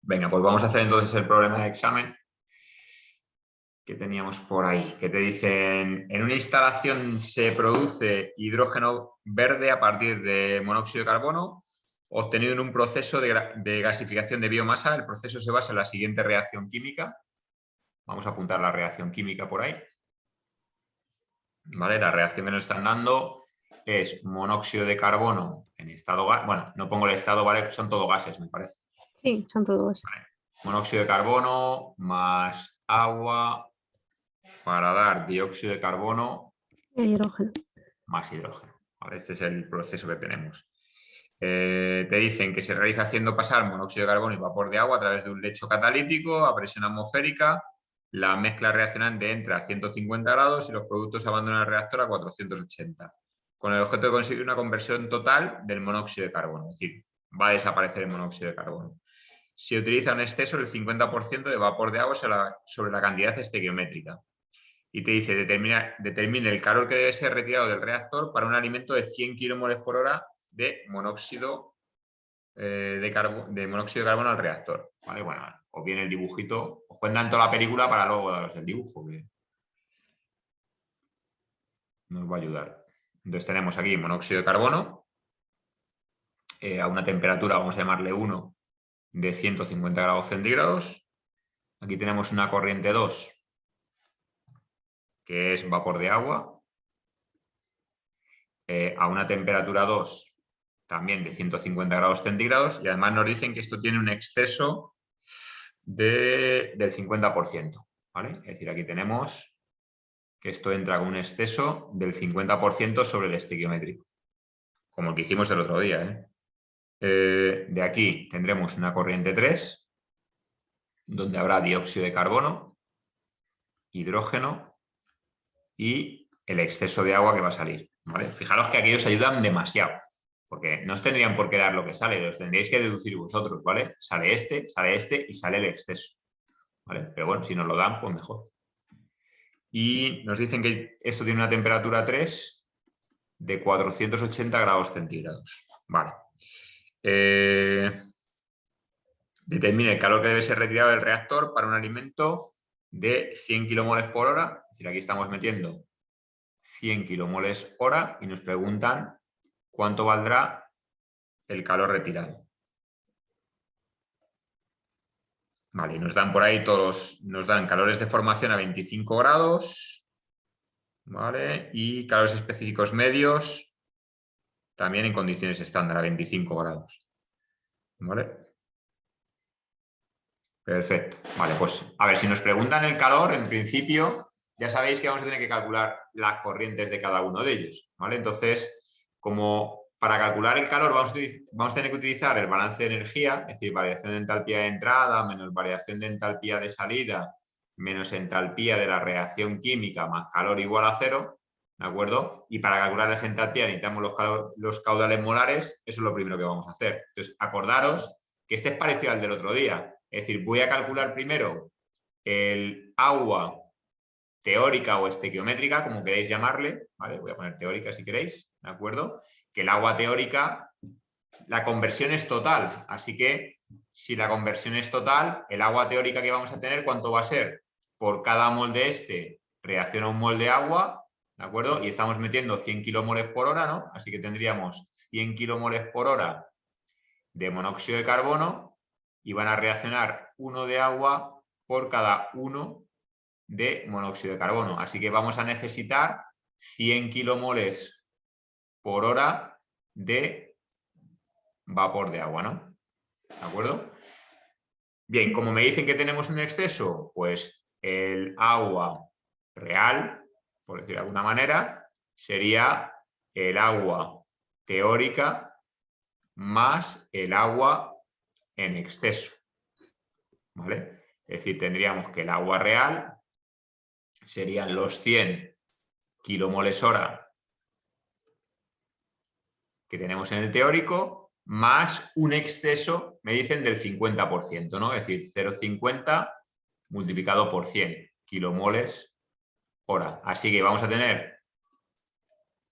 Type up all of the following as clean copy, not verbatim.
Venga, pues vamos a hacer entonces el problema de examen que teníamos por ahí, que te dicen, en una instalación se produce hidrógeno verde a partir de monóxido de carbono obtenido en un proceso de gasificación de biomasa. El proceso se basa en la siguiente reacción química. Vamos a apuntar la reacción química por ahí. ¿Vale? La reacción que nos están dando es monóxido de carbono en estado gas. Bueno, no pongo el estado, ¿vale? Son todo gases, me parece. Sí, son todos. ¿Vale? Monóxido de carbono más agua para dar dióxido de carbono Hidrógeno. más hidrógeno. ¿Vale? Este es el proceso que tenemos. Te dicen que se realiza haciendo pasar monóxido de carbono y vapor de agua a través de un lecho catalítico a presión atmosférica. La mezcla reaccionante entra a 150 grados y los productos abandonan el reactor a 480, con el objeto de conseguir una conversión total del monóxido de carbono. Es decir, va a desaparecer el monóxido de carbono. Se utiliza en exceso el 50% de vapor de agua sobre la cantidad estequiométrica. Y te dice, determine el calor que debe ser retirado del reactor para un alimento de 100 kmol por hora de monóxido de monóxido de carbono al reactor. ¿Vale? Bueno, os viene el dibujito, os cuentan toda la película para luego daros el dibujo, que nos va a ayudar. Entonces tenemos aquí monóxido de carbono a una temperatura, vamos a llamarle 1, de 150 grados centígrados. Aquí tenemos una corriente 2, que es vapor de agua, a una temperatura 2, también de 150 grados centígrados, y además nos dicen que esto tiene un exceso del 50%. ¿Vale? Es decir, aquí tenemos que esto entra con un exceso del 50% sobre el estequiométrico, como el que hicimos el otro día. De aquí tendremos una corriente 3, donde habrá dióxido de carbono, hidrógeno y el exceso de agua que va a salir. ¿Vale? Fijaros que aquellos ayudan demasiado, porque no os tendrían por qué dar lo que sale, los tendríais que deducir vosotros, ¿vale? Sale este y sale el exceso. ¿Vale? Pero bueno, si nos lo dan, pues mejor. Y nos dicen que esto tiene una temperatura 3 de 480 grados centígrados. Vale. Determina el calor que debe ser retirado del reactor para un alimento de 100 kmol por hora. Es decir, aquí estamos metiendo 100 kmol hora y nos preguntan cuánto valdrá el calor retirado. Vale, y nos dan por ahí todos, nos dan calores de formación a 25 grados, ¿vale? Y calores específicos medios también en condiciones estándar a 25 grados. ¿Vale? Perfecto. Vale, pues a ver, si nos preguntan el calor, en principio ya sabéis que vamos a tener que calcular las corrientes de cada uno de ellos. ¿Vale? Entonces, como para calcular el calor vamos a tener que utilizar el balance de energía, es decir, variación de entalpía de entrada menos variación de entalpía de salida menos entalpía de la reacción química más calor igual a 0, ¿de acuerdo? Y para calcular las entalpías necesitamos los caudales molares, eso es lo primero que vamos a hacer. Entonces, acordaros que este es parecido al del otro día. Es decir, voy a calcular primero el agua teórica o estequiométrica, como queréis llamarle, ¿vale? Voy a poner teórica si queréis, ¿de acuerdo? Que el agua teórica, la conversión es total, así que si la conversión es total, el agua teórica que vamos a tener, ¿cuánto va a ser? Por cada mol de este reacciona un mol de agua, ¿de acuerdo? Y estamos metiendo 100 kmol por hora, ¿no? Así que tendríamos 100 kmol por hora de monóxido de carbono y van a reaccionar 1 de agua por cada 1 de monóxido de carbono. Así que vamos a necesitar 100 kilomoles por hora de vapor de agua, ¿no? ¿De acuerdo? Bien, como me dicen que tenemos un exceso, pues el agua real, por decir de alguna manera, sería el agua teórica más el agua en exceso. ¿Vale? Es decir, tendríamos que el agua real serían los 100 kilomoles hora que tenemos en el teórico, más un exceso, me dicen, del 50%, ¿no? Es decir, 0,50 multiplicado por 100 kilomoles hora. Así que vamos a tener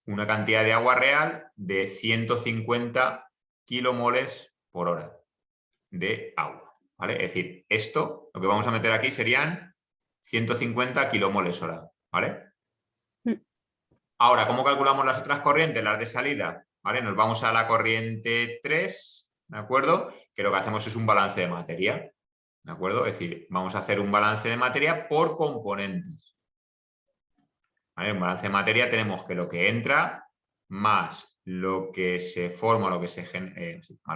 una cantidad de agua real de 150 kilomoles por hora de agua. ¿vale? Es decir, esto, lo que vamos a meter aquí serían 150 kilomoles hora, ¿vale? Ahora, ¿cómo calculamos las otras corrientes, las de salida? ¿Vale? Nos vamos a la corriente 3, ¿de acuerdo? Que lo que hacemos es un balance de materia, ¿de acuerdo? Es decir, vamos a hacer un balance de materia por componentes. ¿Vale? En un balance de materia tenemos que lo que entra más lo que se forma, más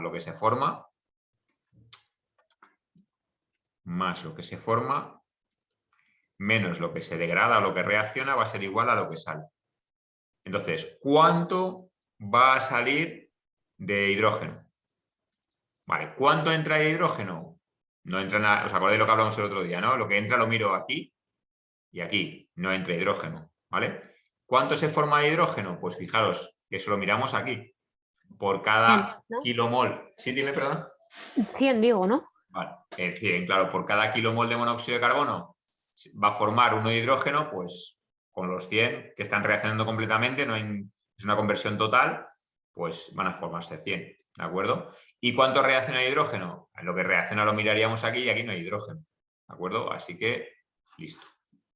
lo que se forma, más lo que se forma, menos lo que se degrada o lo que reacciona va a ser igual a lo que sale. Entonces, ¿cuánto va a salir de hidrógeno? Vale, ¿cuánto entra de hidrógeno? No entra nada, ¿os acordáis de lo que hablamos el otro día, no? Lo que entra lo miro aquí y aquí, no entra hidrógeno, ¿vale? ¿Cuánto se forma de hidrógeno? Pues fijaros que eso lo miramos aquí. Por cada 100, ¿no? kilomol. ¿Sí, dime, perdón? 100 digo, ¿no? Vale, el 100, claro, por cada kilomol de monóxido de carbono va a formar uno de hidrógeno, pues con los 100 que están reaccionando completamente, no hay, es una conversión total, pues van a formarse 100, ¿de acuerdo? ¿Y cuánto reacciona de hidrógeno? Lo que reacciona lo miraríamos aquí y aquí no hay hidrógeno, ¿de acuerdo? Así que, listo,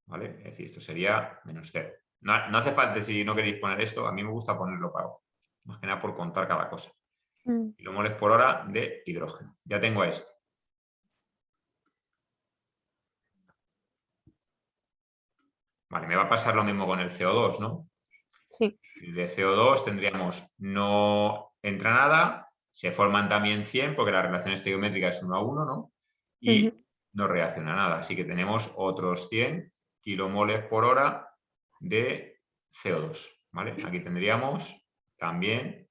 ¿vale? Es decir, esto sería menos 0. No hace falta, si no queréis poner esto, a mí me gusta ponerlo para más que nada por contar cada cosa. Kilomoles por hora de hidrógeno. Ya tengo a este. Vale, me va a pasar lo mismo con el CO2, ¿no? Sí. De CO2 tendríamos no entra nada, se forman también 100 porque la relación estequiométrica es 1 a 1, ¿no? Y no reacciona nada. Así que tenemos otros 100 kilomoles por hora de CO2, ¿vale? Aquí tendríamos también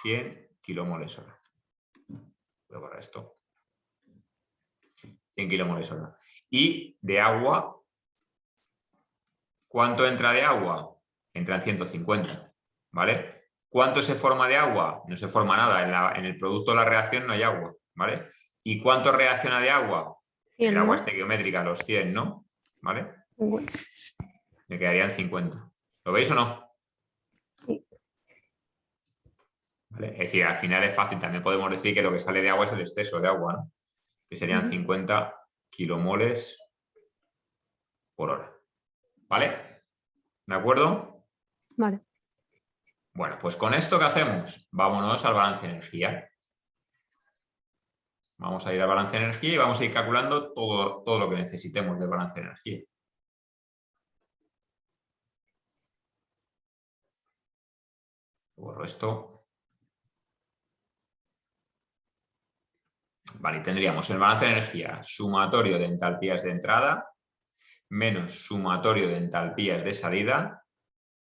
100 kilomoles hora. Voy a borrar esto. 100 kilomoles hora. Y de agua, ¿cuánto entra de agua? Entran 150, ¿vale? ¿Cuánto se forma de agua? No se forma nada. En el producto de la reacción no hay agua, ¿vale? ¿Y cuánto reacciona de agua? 100, El agua ¿no? estequiométrica, los 100, ¿no? ¿Vale? Bueno, Me quedarían 50. ¿Lo veis o no? sí. ¿Vale? Es decir, al final es fácil. También podemos decir que lo que sale de agua es el exceso de agua, ¿no? Que serían 50 kilomoles por hora. ¿Vale? ¿De acuerdo? Vale. Bueno, pues con esto, ¿qué hacemos? Vámonos al balance de energía. Vamos a ir al balance de energía y vamos a ir calculando todo lo que necesitemos del balance de energía. Borro esto. Vale, tendríamos el balance de energía sumatorio de entalpías de entrada menos sumatorio de entalpías de salida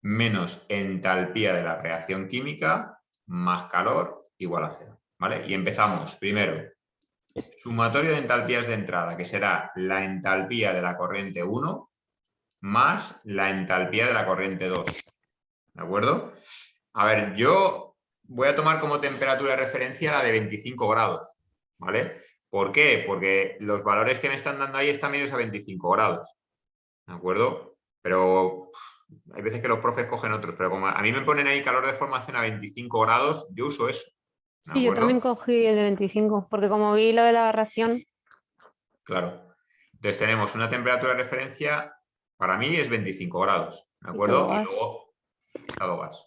menos entalpía de la reacción química más calor igual a 0. ¿Vale? Y empezamos primero. Sumatorio de entalpías de entrada, que será la entalpía de la corriente 1 más la entalpía de la corriente 2. ¿De acuerdo? A ver, yo voy a tomar como temperatura de referencia la de 25 grados. ¿Vale? ¿Por qué? Porque los valores que me están dando ahí están medios a 25 grados. ¿De acuerdo? Pero hay veces que los profes cogen otros, pero como a mí me ponen ahí calor de formación a 25 grados, yo uso eso. ¿De Sí, yo acuerdo? también cogí el de 25, porque como vi lo de la ración. Claro. Entonces tenemos una temperatura de referencia, para mí es 25 grados, ¿de Y todo acuerdo? Y gas. luego estado gas.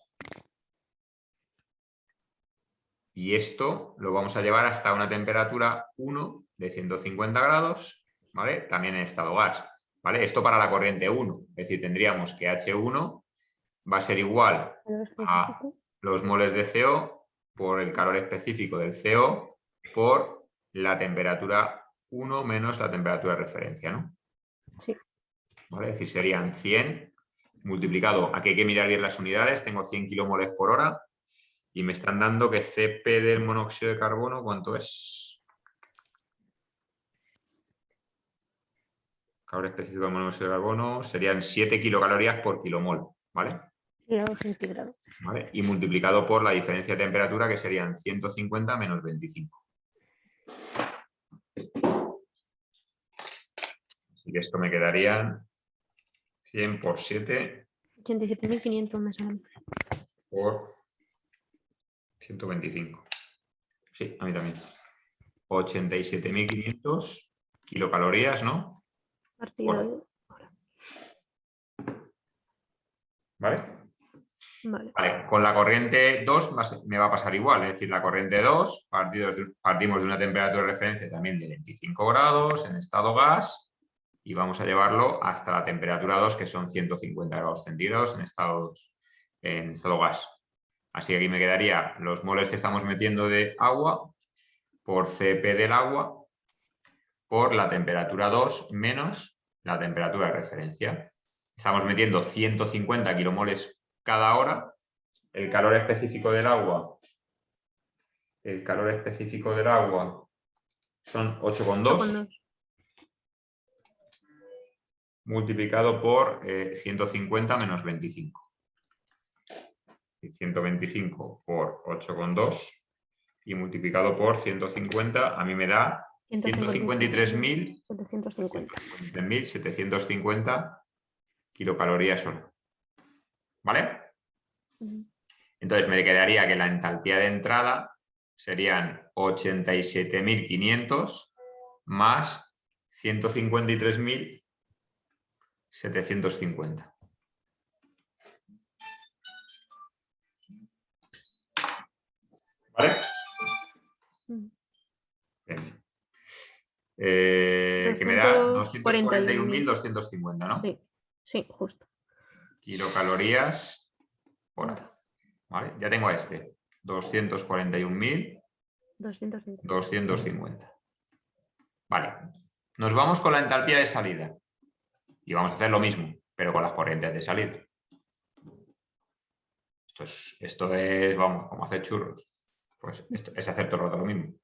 Y esto lo vamos a llevar hasta una temperatura 1 de 150 grados, ¿vale? También en estado gas, ¿vale? Esto para la corriente 1, es decir, tendríamos que H1 va a ser igual a los moles de CO por el calor específico del CO por la temperatura 1 menos la temperatura de referencia, ¿no? Sí. ¿Vale? Es decir, serían 100 multiplicado, aquí hay que mirar bien las unidades, tengo 100 kilomoles por hora y me están dando que Cp del monóxido de carbono, ¿cuánto es? Calor específico del monóxido de carbono serían 7 kilocalorías por kilomol, ¿vale? Grados centígrados. ¿Vale? Y multiplicado por la diferencia de temperatura, que serían 150 menos 25. Así que esto me quedarían 100 por 7 87.500 me sale. por 125. Sí, a mí también. 87.500 kilocalorías, ¿no? Partido Hora. de... ¿Vale? Vale. Vale, con la corriente 2 me va a pasar igual, es decir, la corriente 2 partimos de una temperatura de referencia también de 25 grados en estado gas y vamos a llevarlo hasta la temperatura 2, que son 150 grados centígrados en estado gas. Así que aquí me quedaría los moles que estamos metiendo de agua por Cp del agua por la temperatura 2 menos la temperatura de referencia. Estamos metiendo 150 kilomoles cada hora. El calor específico del agua son 8,2 multiplicado por 150 menos 25. 125 por 8,2 y multiplicado por 150 a mí me da 153.750 kilocalorías hora. ¿Vale? Entonces me quedaría que la entalpía de entrada serían 87.500 más 153.750. ¿Vale? Bien. Que me da 241.250, ¿no? Sí, sí, justo. Kilocalorías hora. ¿Vale? Ya tengo este. 241.250. Vale. Nos vamos con la entalpía de salida. Y vamos a hacer lo mismo, pero con las corrientes de salida. Esto es, vamos, como hacer churros. Pues esto es hacer todo el rato lo mismo.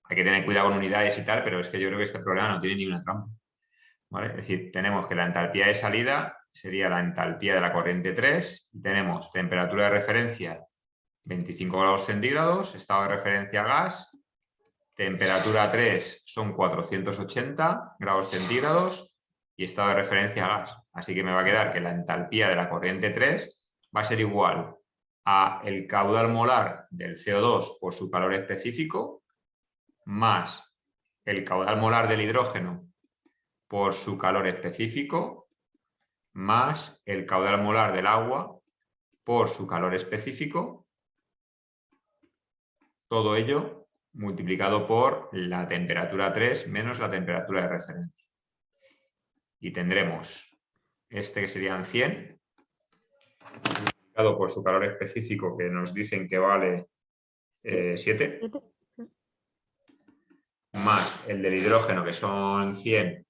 Hay que tener cuidado con unidades y tal, pero es que yo creo que este problema no tiene ni una trampa. ¿Vale? Es decir, tenemos que la entalpía de salida sería la entalpía de la corriente 3. Tenemos temperatura de referencia 25 grados centígrados, estado de referencia gas, temperatura 3 son 480 grados centígrados y estado de referencia gas. Así que me va a quedar que la entalpía de la corriente 3 va a ser igual a el caudal molar del CO2 por su calor específico más el caudal molar del hidrógeno por su calor específico más el caudal molar del agua por su calor específico, todo ello multiplicado por la temperatura 3 menos la temperatura de referencia. Y tendremos este que serían 100 multiplicado por su calor específico, que nos dicen que vale 7, más el del hidrógeno, que son 100,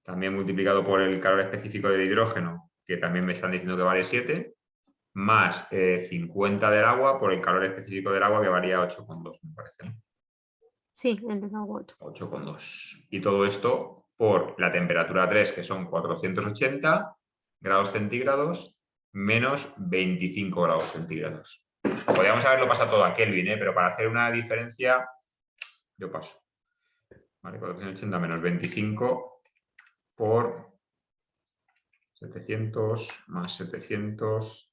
también multiplicado por el calor específico del hidrógeno, que también me están diciendo que vale 7, más 50 del agua por el calor específico del agua, que varía 8,2, me parece, ¿no? Sí, el del agua 8,2. Y todo esto por la temperatura 3, que son 480 grados centígrados, menos 25 grados centígrados. Podríamos haberlo pasado todo a Kelvin, pero para hacer una diferencia, yo paso. Vale, 480 menos 25 por 700 más 700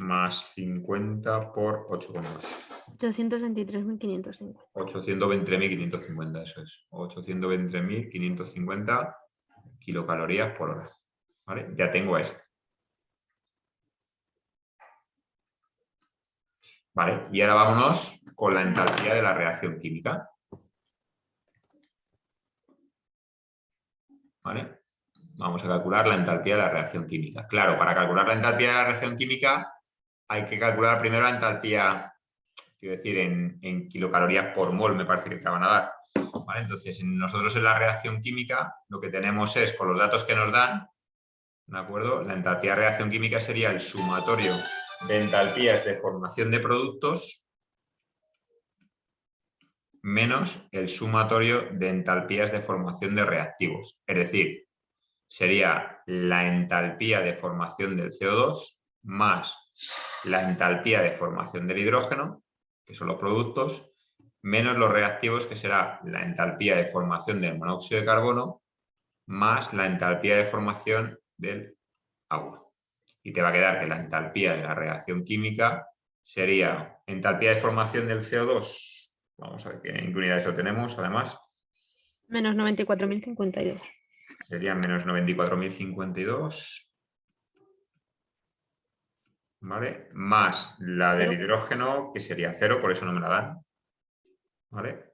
más 50 por 8,2. 823.550. 823.550, eso es. 823.550 kilocalorías por hora. ¿Vale? Ya tengo este. Vale, y ahora vámonos con la entalpía de la reacción química. ¿Vale? Vamos a calcular la entalpía de la reacción química. Claro, para calcular la entalpía de la reacción química hay que calcular primero la entalpía, quiero decir, en kilocalorías por mol, me parece que te van a dar. ¿Vale? Entonces, nosotros en la reacción química lo que tenemos es, con los datos que nos dan, ¿de acuerdo? La entalpía de reacción química sería el sumatorio de entalpías de formación de productos menos el sumatorio de entalpías de formación de reactivos. Es decir, sería la entalpía de formación del CO2 más la entalpía de formación del hidrógeno, que son los productos, menos los reactivos, que será la entalpía de formación del monóxido de carbono, más la entalpía de formación del agua. Y te va a quedar que la entalpía de la reacción química sería entalpía de formación del CO2 Vamos a ver en qué unidades lo tenemos, además. Menos 94.052. Serían menos 94.052. ¿Vale? Más la del Cero. hidrógeno, que sería 0, por eso no me la dan. ¿Vale?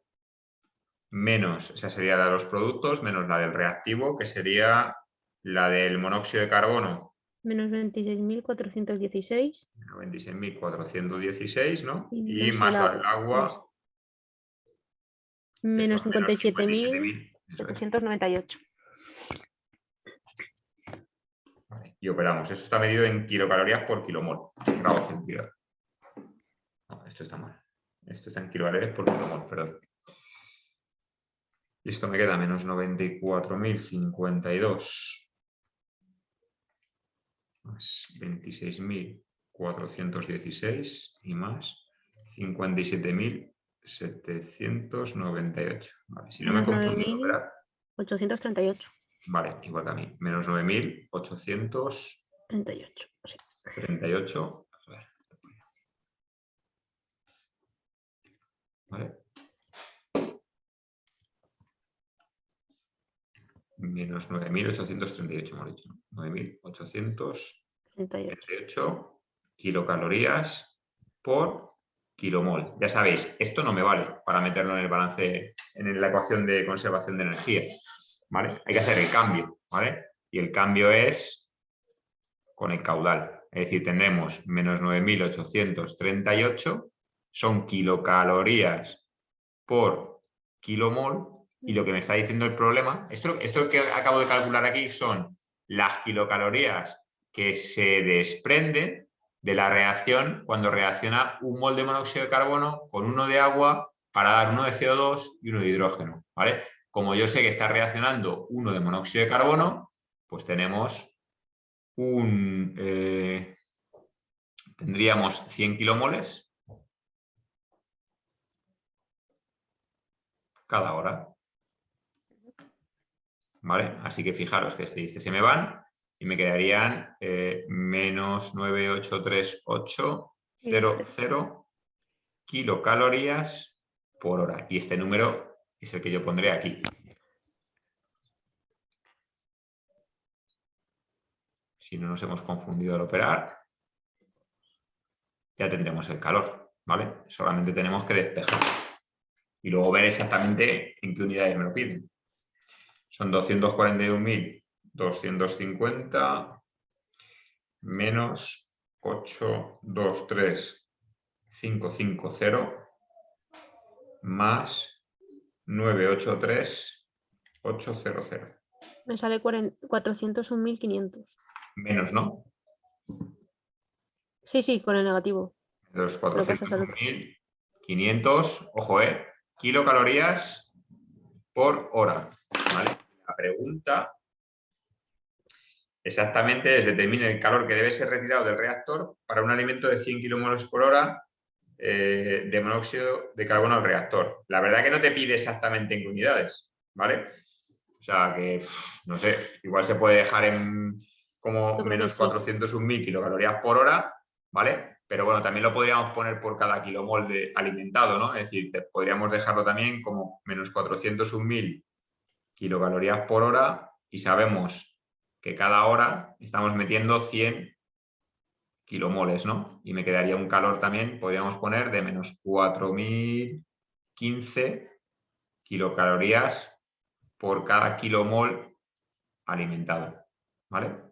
Menos, esa sería la de los productos, menos la del reactivo, que sería la del monóxido de carbono. Menos 26.416. 26.416, ¿no? Y Y menos más la del agua, eso. que Menos son menos 57.000. Eso es. 57.798. Vale. Y operamos. Eso está medido en kilocalorías por kilomol, grado centígrado. No, esto está mal. Esto está en kilocalorías por kilomol, perdón. Y esto me queda menos 94.052 más 26.416 y más 57.798. Vale, si no me he Menos confundido, ¿verdad? 9.838. Vale, igual que a mí. Menos 9.838. 38. Sí. A ver. ¿Vale? Menos 9.838, hemos dicho. 9.838 kilocalorías por kilomol. Ya sabéis, esto no me vale para meterlo en el balance, en la ecuación de conservación de energía. ¿Vale? Hay que hacer el cambio, ¿vale? Y el cambio es con el caudal. Es decir, tendremos menos 9.838, son kilocalorías por kilomol, y lo que me está diciendo el problema, esto que acabo de calcular aquí son las kilocalorías que se desprenden de la reacción cuando reacciona un mol de monóxido de carbono con uno de agua para dar uno de CO2 y uno de hidrógeno, ¿vale? Como yo sé que está reaccionando uno de monóxido de carbono, pues tenemos tendríamos 100 kilomoles cada hora. ¿Vale? Así que fijaros que este se me van y me quedarían menos 9.8380 kilocalorías por hora. Y este número es el que yo pondré aquí. Si no nos hemos confundido al operar, ya tendremos el calor, ¿vale? Solamente tenemos que despejar y luego ver exactamente en qué unidades me lo piden. Son 241.250 menos 823.550 más 983.800. Me sale 401.500. Menos, ¿no? Sí, con el negativo. Los Lo pasas al otro. 401.500, ojo, kilocalorías por hora. ¿Vale? La pregunta exactamente es: determine el calor que debe ser retirado del reactor para un alimento de 100 kmol por hora de monóxido de carbono al reactor. La verdad que no te pide exactamente en qué unidades, ¿vale? O sea que, no sé, igual se puede dejar en como menos 401.000 kilocalorías por hora, ¿vale? Pero bueno, también lo podríamos poner por cada kilomol de alimentado, ¿no? Es decir, podríamos dejarlo también como menos 401.000 kilocalorías por hora y sabemos que cada hora estamos metiendo 100 kilomoles, ¿no? Y me quedaría un calor también, podríamos poner de menos 4.015 kilocalorías por cada kilomol alimentado, ¿vale?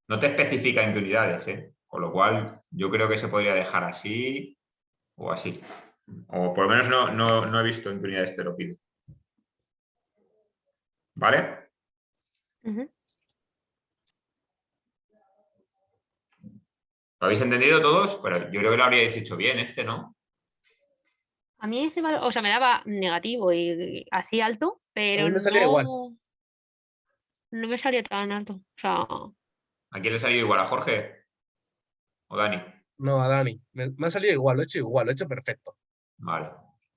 No te especifica en qué unidades, ¿eh? Con lo cual yo creo que se podría dejar así o así. O por lo menos no he visto en qué unidades te lo pide. ¿Vale? Uh-huh. ¿Lo habéis entendido todos? Pero yo creo que lo habríais hecho bien ¿no? A mí ese valor, o sea, me daba negativo y así alto, A pero mí me salía igual. no me salía tan alto. O sea, ¿A quién le ha salido igual? ¿A Jorge o Dani? No, a Dani. Me ha salido igual, lo he hecho igual, lo he hecho perfecto. Vale.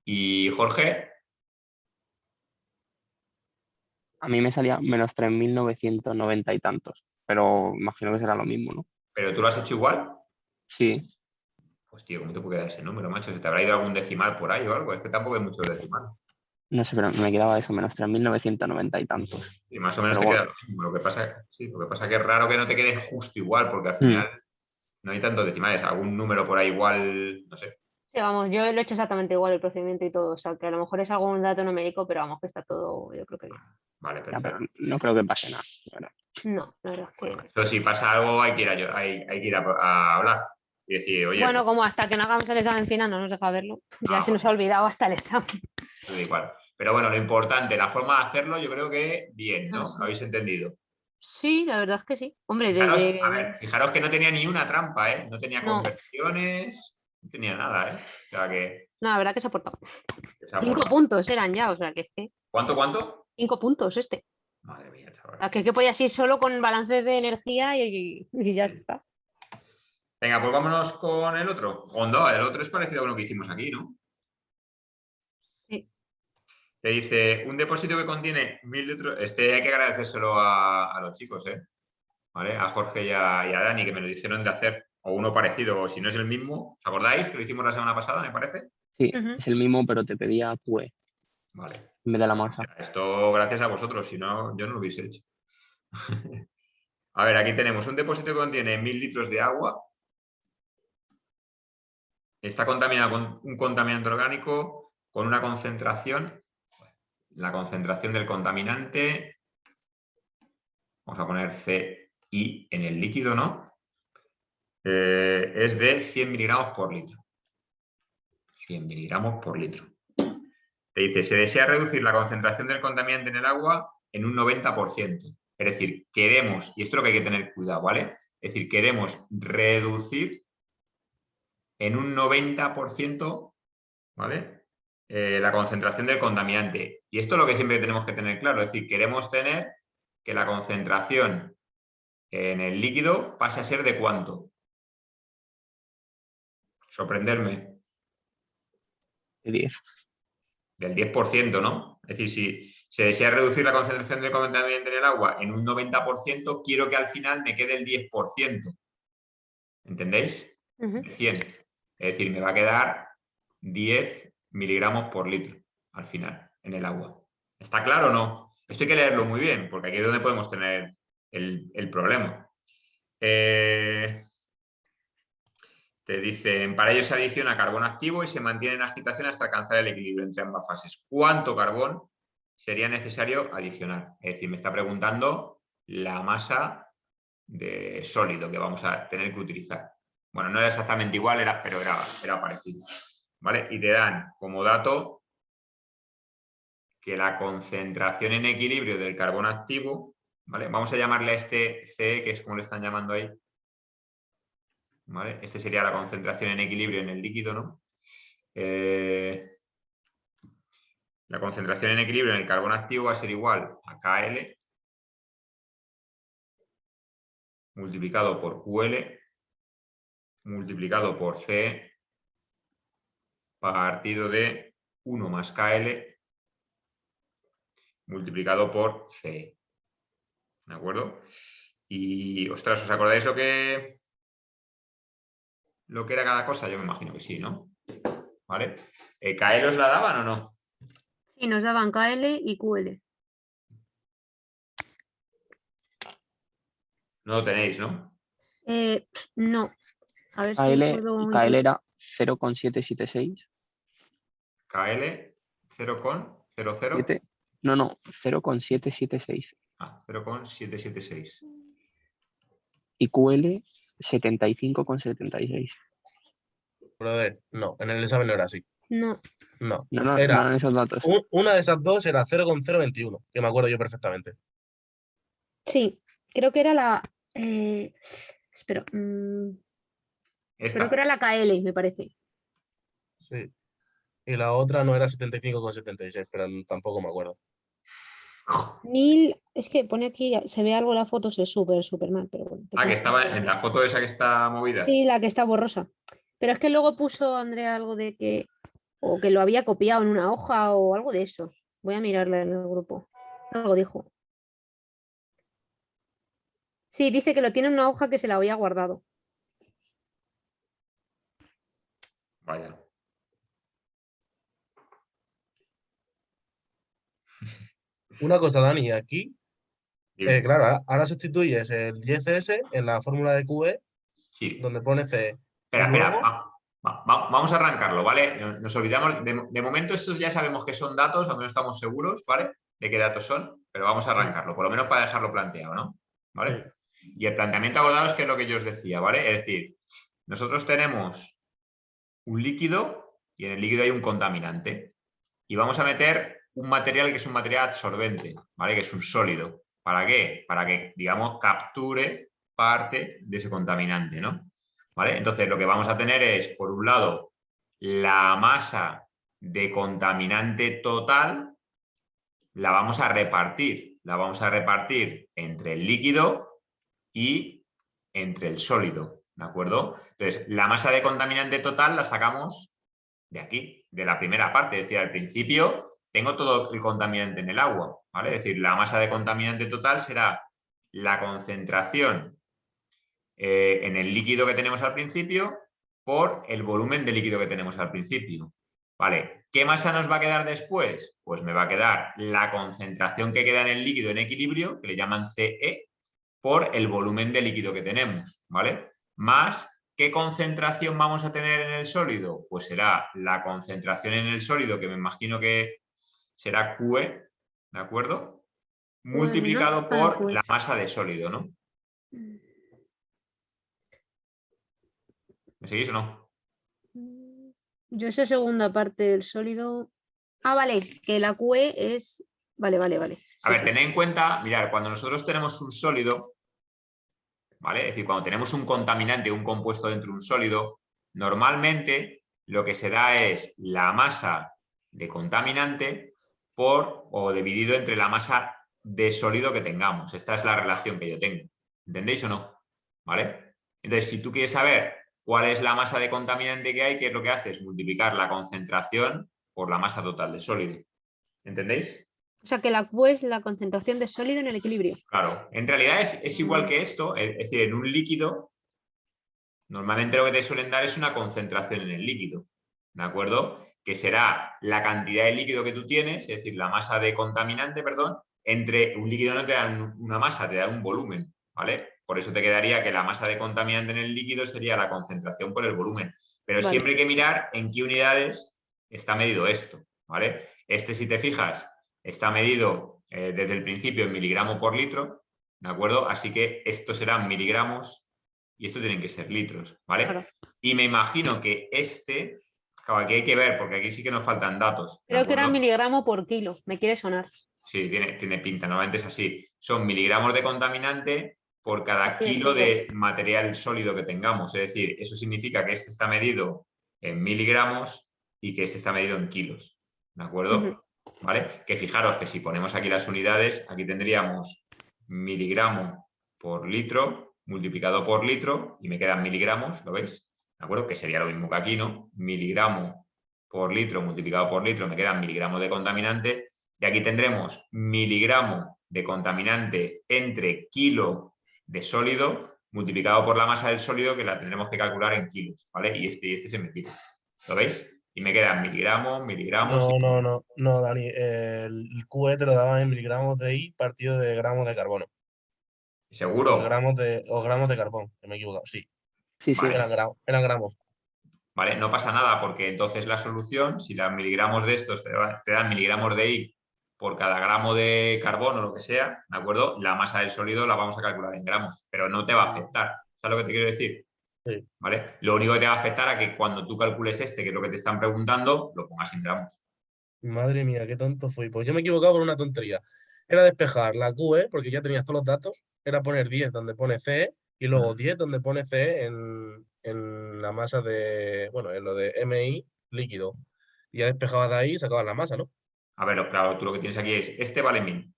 ¿Y Jorge? A mí me salía menos 3.990 y tantos, pero imagino que será lo mismo, ¿no? ¿Pero tú lo has hecho igual? Sí. Pues tío, ¿cómo te puede quedar ese número, macho? ¿Se te habrá ido algún decimal por ahí o algo? Es que tampoco hay muchos decimales. No sé, pero me quedaba eso, menos 3.990 y tantos. Y más o menos Pero te bueno. queda lo mismo. Lo que pasa, sí, lo que pasa es que es raro que no te quede justo igual, porque al Mm. final no hay tantos decimales. Algún número por ahí igual, no sé. Sí, vamos, yo lo he hecho exactamente igual el procedimiento y todo. O sea, que a lo mejor es algún dato numérico, pero vamos, que está todo, yo creo que bien. Vale, Ya, pero perfecto. no creo que pase nada, la verdad. No, la verdad es que Bueno, no. eso si pasa algo hay que ir hay que ir a hablar y decir, oye, Bueno, pues como hasta que no hagamos el examen final no nos deja verlo, ya se pues nos ha olvidado hasta el examen. da igual. Pero bueno, lo importante, la forma de hacerlo, yo creo que bien, ¿no? Ajá. ¿Lo habéis entendido? Sí, la verdad es que sí. Hombre, Fijaros, a desde... ver, fijaros que no tenía ni una trampa, ¿eh? No tenía No, conversiones, no tenía nada, ¿eh? O sea no, la verdad que se ha portado. que se ha 5 puntos eran ya, o sea, que es que... ¿Cuánto? 5 puntos este. Madre mía, chaval. O sea, que es que podías ir solo con balances de energía y ya Sí. está. Venga, pues vámonos con el otro. Hondo, el otro es parecido a lo que hicimos aquí, ¿no? Sí. Te dice, un depósito que contiene 1.000 litros. Este hay que agradecérselo a los chicos, ¿eh? ¿Vale? A Jorge y a Dani, que me lo dijeron de hacer. O uno parecido, o si no es el mismo. ¿Os acordáis que lo hicimos la semana pasada, me parece? Sí, Ujú. es el mismo, pero te pedía QE Vale. en vez de la O masa. sea, esto gracias a vosotros, si no, yo no lo hubiese hecho. A ver, aquí tenemos un depósito que contiene 1.000 litros de agua. Está contaminado con un contaminante orgánico con una concentración. La concentración del contaminante, vamos a poner CI en el líquido, ¿no? Es de 100 miligramos por litro. 100 miligramos por litro. Te dice, se desea reducir la concentración del contaminante en el agua en un 90%. Es decir, queremos, y esto es lo que hay que tener cuidado, ¿vale? Es decir, queremos reducir en un 90%, ¿vale? La concentración del contaminante. Y esto es lo que siempre tenemos que tener claro. Es decir, queremos tener que la concentración en el líquido pase a ser ¿de cuánto? Sorprenderme. De 10. Del 10%, ¿no? Es decir, si se desea reducir la concentración de contaminante en el agua en un 90%, quiero que al final me quede el 10%. ¿Entendéis? Ujú. De 100. Es decir, me va a quedar 10 miligramos por litro al final en el agua. ¿Está claro o no? Esto hay que leerlo muy bien, porque aquí es donde podemos tener el problema. Te dicen, para ello se adiciona carbón activo y se mantiene en agitación hasta alcanzar el equilibrio entre ambas fases. ¿Cuánto carbón sería necesario adicionar? Es decir, me está preguntando la masa de sólido que vamos a tener que utilizar. Bueno, no era exactamente igual, pero era parecido. ¿Vale? Y te dan como dato que la concentración en equilibrio del carbón activo, ¿vale? Vamos a llamarle a este CE, que es como le están llamando ahí, ¿vale? Este sería la concentración en equilibrio en el líquido, ¿no? La concentración en equilibrio en el carbón activo va a ser igual a KL multiplicado por QL multiplicado por C partido de 1 más KL multiplicado por C. ¿De acuerdo? Y, ostras, ¿os acordáis lo que era cada cosa? Yo me imagino que sí, ¿no? ¿Vale? ¿KL os la daban o no? Sí, nos daban KL y QL. No lo tenéis, ¿no? No. A ver si KL, puedo KL intentar. era 0,776. KL 0,00. 7, no, 0,776. 0,776. Y QL 75,76. Brother, no, en el examen no era así. No. No. No Era eran esos datos. una de esas dos era 0,021, que me acuerdo yo perfectamente. Sí, creo que era la. Espera. Creo que Esta. era la KL, me parece. Sí. Y la otra no era 75,76, pero tampoco me acuerdo. 1000. Es que pone aquí, se ve algo en la foto, se ve súper, súper mal, pero bueno. Que estaba en la foto esa que está movida. Sí, la que está borrosa. Pero es que luego puso Andrea algo de que. O que lo había copiado en una hoja o algo de eso. Voy a mirarla en el grupo. Algo dijo. Sí, dice que lo tiene en una hoja que se la había guardado. Vaya. Una cosa, Dani, aquí, Dime. claro, ahora sustituyes el 10S en la fórmula de QE, Sí. donde pone C, y Espera, espera. luego, Vamos a arrancarlo, ¿vale? Nos olvidamos. De momento, estos ya sabemos que son datos, aunque no estamos seguros, ¿vale? De qué datos son, pero vamos a sí, arrancarlo, por lo menos para dejarlo planteado, ¿no? sí, ¿Vale? Y el planteamiento abordado es que es lo que yo os decía, ¿vale? Es decir, nosotros tenemos un líquido y en el líquido hay un contaminante. Y vamos a meter un material que es un material absorbente, ¿vale? Que es un sólido. ¿Para qué? Para que, digamos, capture parte de ese contaminante, ¿no? ¿Vale? Entonces, lo que vamos a tener es, por un lado, la masa de contaminante total, la vamos a repartir. La vamos a repartir entre el líquido y entre el sólido, ¿de acuerdo? Entonces, la masa de contaminante total la sacamos de aquí, de la primera parte. Es decir, al principio tengo todo el contaminante en el agua, ¿vale? Es decir, la masa de contaminante total será la concentración en el líquido que tenemos al principio por el volumen de líquido que tenemos al principio. ¿Vale? ¿Qué masa nos va a quedar después? Pues me va a quedar la concentración que queda en el líquido en equilibrio, que le llaman CE, por el volumen de líquido que tenemos, ¿vale? Más, ¿qué concentración vamos a tener en el sólido? Pues será la concentración en el sólido, que me imagino que será QE, ¿de acuerdo? Pues no, Multiplicado no, por pues. la masa de sólido, ¿no? ¿Me seguís o no? Yo esa segunda parte del sólido. Ah, vale, que la QE es. Vale, vale, vale. A Sí, ver, sí, tened sí. en cuenta, mirad, cuando nosotros tenemos un sólido, ¿vale? Es decir, cuando tenemos un contaminante, un compuesto dentro de un sólido, normalmente lo que se da es la masa de contaminante por o dividido entre la masa de sólido que tengamos. Esta es la relación que yo tengo. ¿Entendéis o no? ¿Vale? Entonces, si tú quieres saber cuál es la masa de contaminante que hay, ¿qué es lo que haces? Multiplicar la concentración por la masa total de sólido. ¿Entendéis? O sea, que la QE es la concentración de sólido en el equilibrio. Claro, en realidad es igual que esto, es decir, en un líquido, normalmente lo que te suelen dar es una concentración en el líquido, ¿de acuerdo? Que será la cantidad de líquido que tú tienes, es decir, la masa de contaminante, perdón, entre un líquido no te dan una masa, te dan un volumen, ¿vale? Por eso te quedaría que la masa de contaminante en el líquido sería la concentración por el volumen. Pero Vale. siempre hay que mirar en qué unidades está medido esto, ¿vale? Este, si te fijas, está medido desde el principio en miligramo por litro, ¿de acuerdo? Así que esto serán miligramos y esto tienen que ser litros, ¿vale? Claro. Y me imagino que claro, aquí hay que ver, porque aquí sí que nos faltan datos, ¿de Creo que era acuerdo? miligramo por kilo, me quiere sonar. Sí, tiene pinta, normalmente es así. Son miligramos de contaminante por cada kilo Litro. de material sólido que tengamos. Es decir, eso significa que este está medido en miligramos y que este está medido en kilos. ¿De acuerdo? ¿Vale? Que fijaros que si ponemos aquí las unidades, aquí tendríamos miligramo por litro multiplicado por litro y me quedan miligramos, ¿lo veis? ¿De acuerdo? Que sería lo mismo que aquí, ¿no? Miligramo por litro multiplicado por litro, me quedan miligramos de contaminante. Y aquí tendremos miligramo de contaminante entre kilo de sólido multiplicado por la masa del sólido, que la tendremos que calcular en kilos, ¿vale? Y este se me quita. ¿Lo veis? Y me quedan miligramos, miligramos y... No, Dani, el QE te lo daban en miligramos de I partido de gramos de carbono. ¿Seguro? O gramos de carbón, que me he equivocado, sí, Sí, sí. Vale. eran gramos. Vale, no pasa nada porque entonces la solución, si las miligramos de estos te dan miligramos de I por cada gramo de carbono o lo que sea, ¿de acuerdo? La masa del sólido la vamos a calcular en gramos, pero no te va a afectar. ¿Sabes lo que te quiero decir? Sí. ¿Vale? Lo único que te va a afectar a que cuando tú calcules este, que es lo que te están preguntando, lo pongas en gramos. Madre mía, qué tonto fui. Pues yo me he equivocado por una tontería. Era despejar la QE, porque ya tenías todos los datos, era poner 10 donde pone CE y luego 10 donde pone CE en la masa de, bueno, en lo de MI líquido. Y ya despejabas de ahí y sacabas la masa, ¿no? A ver, claro, tú lo que tienes aquí es, este vale 1000.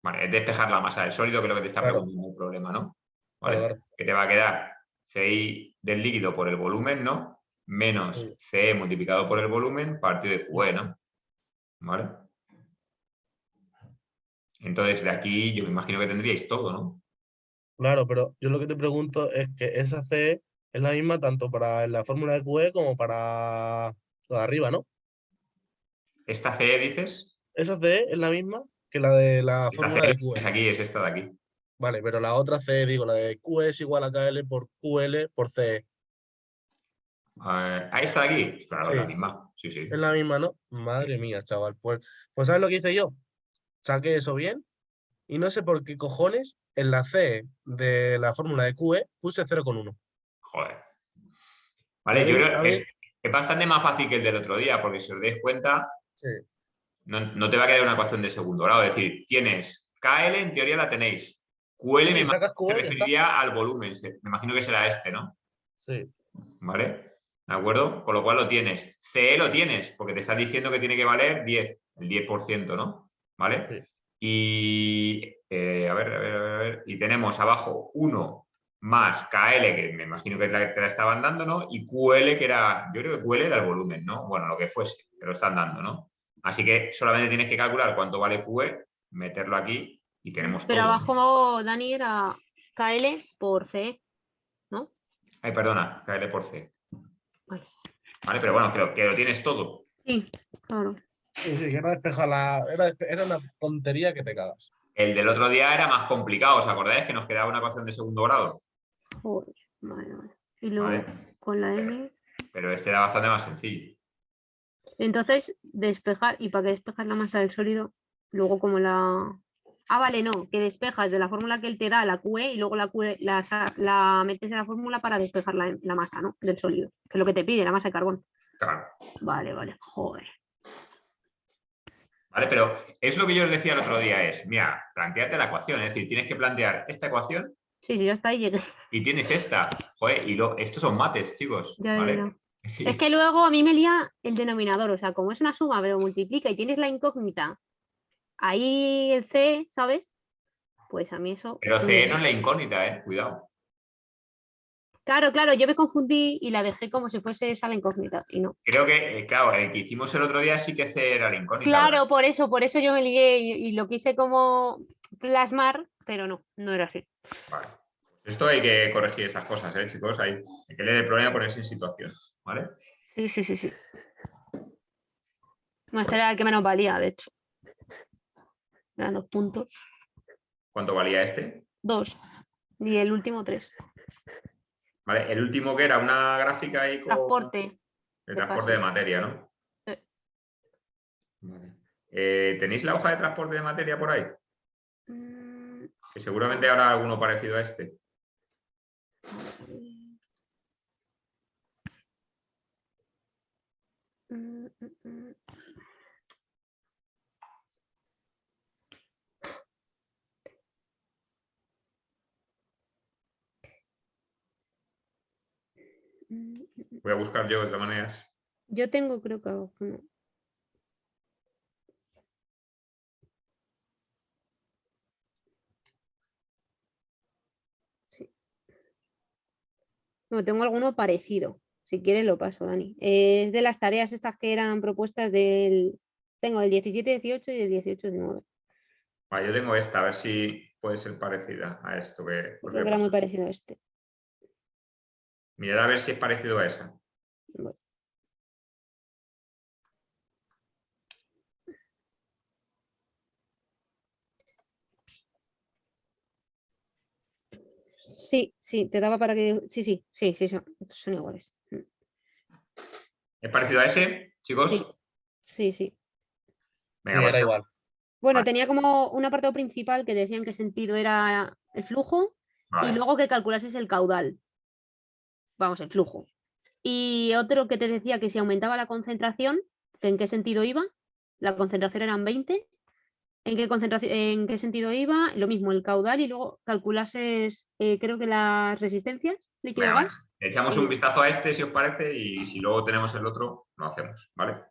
Vale, es despejar la masa del sólido, que es lo que te está Claro, preguntando el problema, ¿no? claro, ¿Vale? claro. Que te va a quedar CI del líquido por el volumen, ¿no? Menos Sí, CE multiplicado por el volumen partido de sí. QE, ¿no? ¿Vale? Entonces, de aquí yo me imagino que tendríais todo, ¿no? Claro, pero yo lo que te pregunto es que esa CE Es la misma tanto para la fórmula de QE como para lo de arriba, ¿no? ¿Esta CE dices? Esa CE es la misma que la de la Esta fórmula CE de QE. es aquí, es esta de aquí. Vale, pero la otra CE, digo, la de QE es igual a KL por QL por CE. Esta de aquí. Claro, es la Sí, misma. Sí, sí. es la misma, ¿no? Madre mía, chaval. Pues ¿sabes lo que hice yo? Saqué eso bien y no sé por qué cojones en la CE de la fórmula de QE puse 0,1. Joder. Y Vale, yo creo que es bastante más fácil que el del otro día, porque si os dais cuenta, sí. no te va a quedar una ecuación de segundo grado. Es decir, tienes KL, en teoría la tenéis. QL Sí, me sí, imagino sacas que se QE y ya está. referiría al volumen. Me imagino que será este, ¿no? Sí, ¿Vale? ¿De acuerdo? Con lo cual lo tienes. CE lo tienes, porque te está diciendo que tiene que valer 10, el 10%, ¿no? ¿Vale? sí. Y a ver. Y tenemos abajo 1 más KL, que me imagino que te la estaban dando, ¿no? Y QL, que era, yo creo que QL era el volumen, ¿no? Bueno, lo que fuese, te lo están dando, ¿no? Así que solamente tienes que calcular cuánto vale QE, meterlo aquí y tenemos Pero todo. abajo, Dani, era KL por C, ¿no? Ay, perdona, KL por C. Vale. ¿Vale? Pero bueno, que lo tienes todo. Sí, claro. Sí, sí, que era despejar era una tontería que te cagas. El del otro día era más complicado, ¿os acordáis que nos quedaba una ecuación de segundo grado? Joder, vale. Y luego ¿Vale? con la M. Pero este era bastante más sencillo. Entonces, despejar, y para que despejas la masa del sólido, luego como la... Ah, vale, no, que despejas de la fórmula que él te da la QE y luego la QE la metes en la fórmula para despejar la masa, ¿no? Del sólido, que es lo que te pide, la masa de carbón. Claro. Vale, joder. ¿Vale? Pero es lo que yo os decía el otro día, es, mira, planteate la ecuación, es decir, tienes que plantear esta ecuación Sí, ya está ahí llegué. y tienes esta. Joder, estos son mates, chicos, ¿vale? Ya. Sí. Es que luego a mí me lía el denominador, o sea, como es una suma, pero multiplica y tienes la incógnita, ahí el C, ¿sabes? Pues a mí eso... Pero CE no es la incógnita, cuidado. Claro, yo me confundí y la dejé como si fuese esa la incógnita y no. Creo que, claro, el que hicimos el otro día sí que CE era la incógnita, ¿verdad? Claro, por eso yo me ligué y lo quise como plasmar, pero no era así. Vale. Esto hay que corregir esas cosas, chicos. Hay que leer el problema y ponerse en situación, ¿vale? Sí. No, este era el que menos valía, de hecho. Eran 2 puntos. ¿Cuánto valía este? 2. Y el último 3. ¿Vale? El último que era una gráfica ahí con Transporte. el de transporte de fase. materia, ¿no? Sí. Vale. ¿Tenéis la hoja de transporte de materia por ahí? Mm, Que seguramente habrá alguno parecido a este. mm, mm, mm. Voy a buscar yo de todas maneras. Yo tengo, creo que algo. No. Sí. No, tengo alguno parecido. Si quieres lo paso, Dani. Es de las tareas estas que eran propuestas del... Tengo el 17-18 y el 18-19. Vale, yo tengo esta, a ver si puede ser parecida a esto que os voy Creo a que era muy pasar. parecido a este. Mirad a ver si es parecido a esa. Bueno. Sí, te daba para que... Sí, son iguales. ¿Es parecido a ese, chicos? Sí. Venga, Sí, pues era igual. Bueno, vale, tenía como un apartado principal que decía en qué sentido era el flujo y vale. luego que calculases el caudal. Vamos, el flujo. Y otro que te decía que si aumentaba la concentración, que en qué sentido iba. La concentración eran 20. En qué sentido iba? Lo mismo, el caudal y luego calculases, creo que las resistencias, líquido Venga. gas. Echamos un vistazo a este, si os parece, y si luego tenemos el otro, lo hacemos, ¿vale?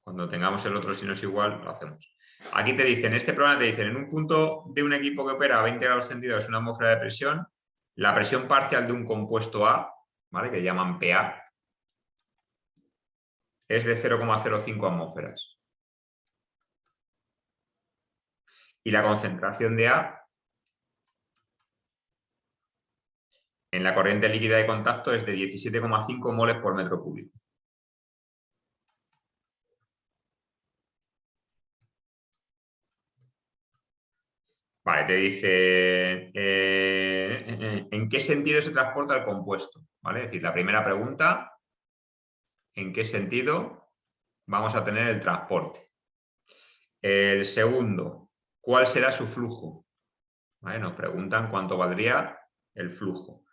Cuando tengamos el otro, si no es igual, lo hacemos. Aquí te dicen, este programa te dicen, en un punto de un equipo que opera a 20 grados centígrados una atmósfera de presión, la presión parcial de un compuesto A, ¿vale? Que llaman PA, es de 0,05 atmósferas. Y la concentración de A en la corriente líquida de contacto es de 17,5 moles por metro cúbico. Vale, te dice ¿en qué sentido se transporta el compuesto? ¿Vale? Es decir, la primera pregunta, ¿en qué sentido vamos a tener el transporte? El segundo, ¿cuál será su flujo? ¿Vale? Nos preguntan cuánto valdría el flujo.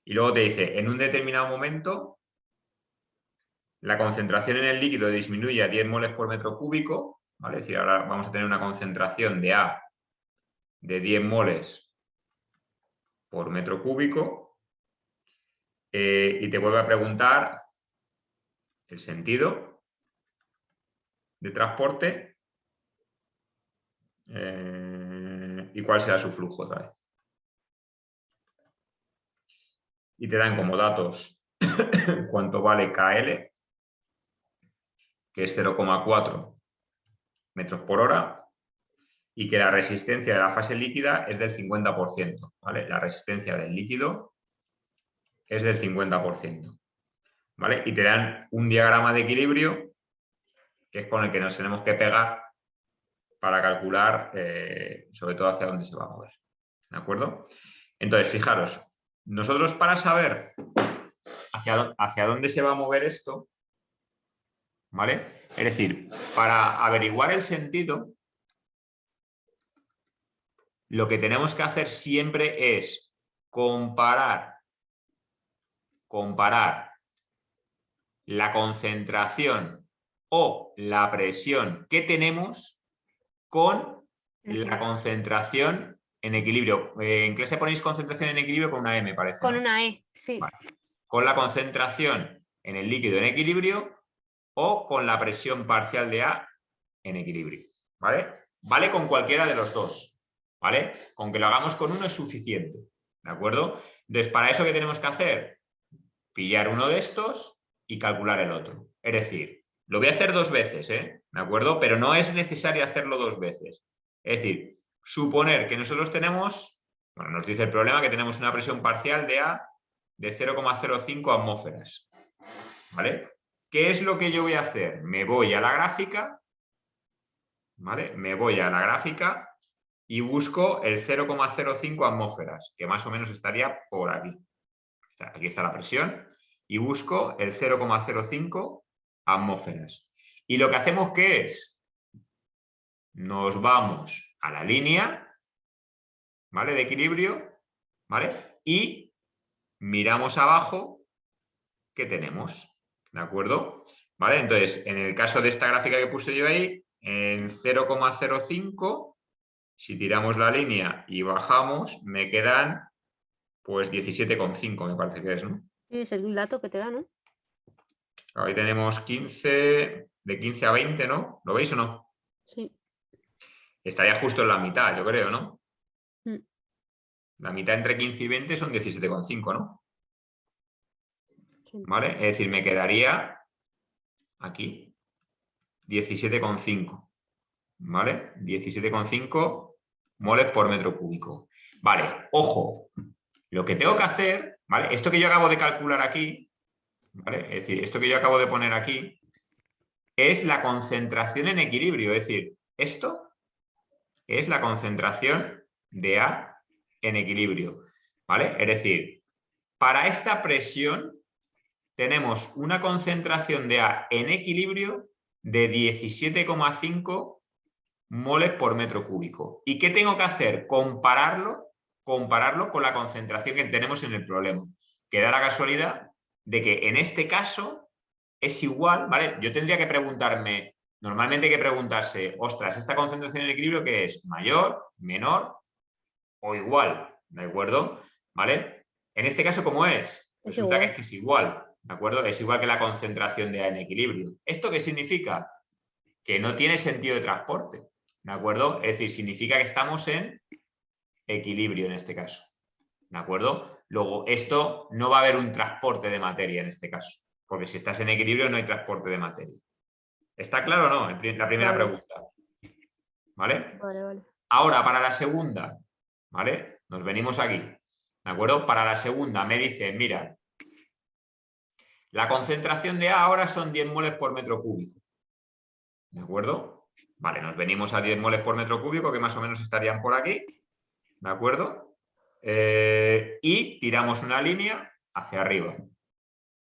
Y luego te dice, en un determinado momento, la concentración en el líquido disminuye a 10 moles por metro cúbico, ¿vale? Es decir, ahora vamos a tener una concentración de A de 10 moles por metro cúbico. Y te vuelve a preguntar el sentido de transporte y cuál será su flujo otra vez. Y te dan como datos cuánto vale KL, que es 0,4 metros por hora, y que la resistencia de la fase líquida es del 50%, ¿vale? La resistencia del líquido es del 50%, ¿vale? Y te dan un diagrama de equilibrio, que es con el que nos tenemos que pegar para calcular, sobre todo, hacia dónde se va a mover, ¿de acuerdo? Entonces, fijaros, nosotros para saber hacia dónde se va a mover esto, ¿vale? Es decir, para averiguar el sentido, lo que tenemos que hacer siempre es comparar la concentración o la presión que tenemos con la concentración en equilibrio. En clase ponéis concentración en equilibrio con una M, parece, Con ¿no? una E, sí. Vale. Con la concentración en el líquido en equilibrio o con la presión parcial de A en equilibrio, ¿vale? Vale con cualquiera de los dos, ¿vale? Con que lo hagamos con uno es suficiente, ¿de acuerdo? Entonces, ¿para eso qué tenemos que hacer? Pillar uno de estos y calcular el otro. Es decir, lo voy a hacer dos veces, ¿de acuerdo? Pero no es necesario hacerlo dos veces. Es decir, suponer que nosotros tenemos, bueno, nos dice el problema que tenemos una presión parcial de A de 0,05 atmósferas, ¿vale? ¿Qué es lo que yo voy a hacer? Me voy a la gráfica, ¿vale? Me voy a la gráfica y busco el 0,05 atmósferas, que más o menos estaría por aquí. Aquí está la presión. Y busco el 0,05 atmósferas. Y lo que hacemos, ¿qué es? Nos vamos a la línea, ¿vale? De equilibrio, ¿vale? Y miramos abajo qué tenemos, ¿de acuerdo? ¿Vale? Entonces, en el caso de esta gráfica que puse yo ahí, en 0,05, si tiramos la línea y bajamos, me quedan pues 17,5, me parece que es, ¿no? Sí, es el dato que te da, ¿no? Ahí tenemos 15, de 15 a 20, ¿no? ¿Lo veis o no? Sí. Estaría justo en la mitad, yo creo, ¿no? Mm. La mitad entre 15 y 20 son 17,5, ¿no? Sí. ¿Vale? Es decir, me quedaría aquí 17,5, ¿vale? 17,5 moles por metro cúbico. Vale, ojo, lo que tengo que hacer, ¿vale? Esto que yo acabo de calcular aquí, ¿vale? Es decir, esto que yo acabo de poner aquí es la concentración en equilibrio, es decir, esto es la concentración de A en equilibrio, ¿vale? Es decir, para esta presión tenemos una concentración de A en equilibrio de 17,5 moles por metro cúbico. ¿Y qué tengo que hacer? Compararlo con la concentración que tenemos en el problema. Que da la casualidad de que en este caso es igual, ¿vale? Yo tendría que preguntarme, normalmente hay que preguntarse, ostras, ¿esta concentración en equilibrio qué es? ¿Mayor, menor o igual? ¿De acuerdo? ¿Vale? En este caso, ¿cómo es? Resulta igual. que es igual, ¿de acuerdo? Es igual que la concentración de A en equilibrio. ¿Esto qué significa? Que no tiene sentido de transporte, ¿de acuerdo? Es decir, significa que estamos en equilibrio en este caso, ¿de acuerdo? Luego, esto no va a haber un transporte de materia en este caso, porque si estás en equilibrio no hay transporte de materia. ¿Está claro o no? La primera pregunta. ¿Vale? Vale, vale. Ahora, para la segunda, ¿vale? Nos venimos aquí. ¿De acuerdo? Para la segunda me dice, mira, la concentración de A ahora son 10 moles por metro cúbico. ¿De acuerdo? Vale, nos venimos a 10 moles por metro cúbico, que más o menos estarían por aquí. ¿De acuerdo? Y tiramos una línea hacia arriba,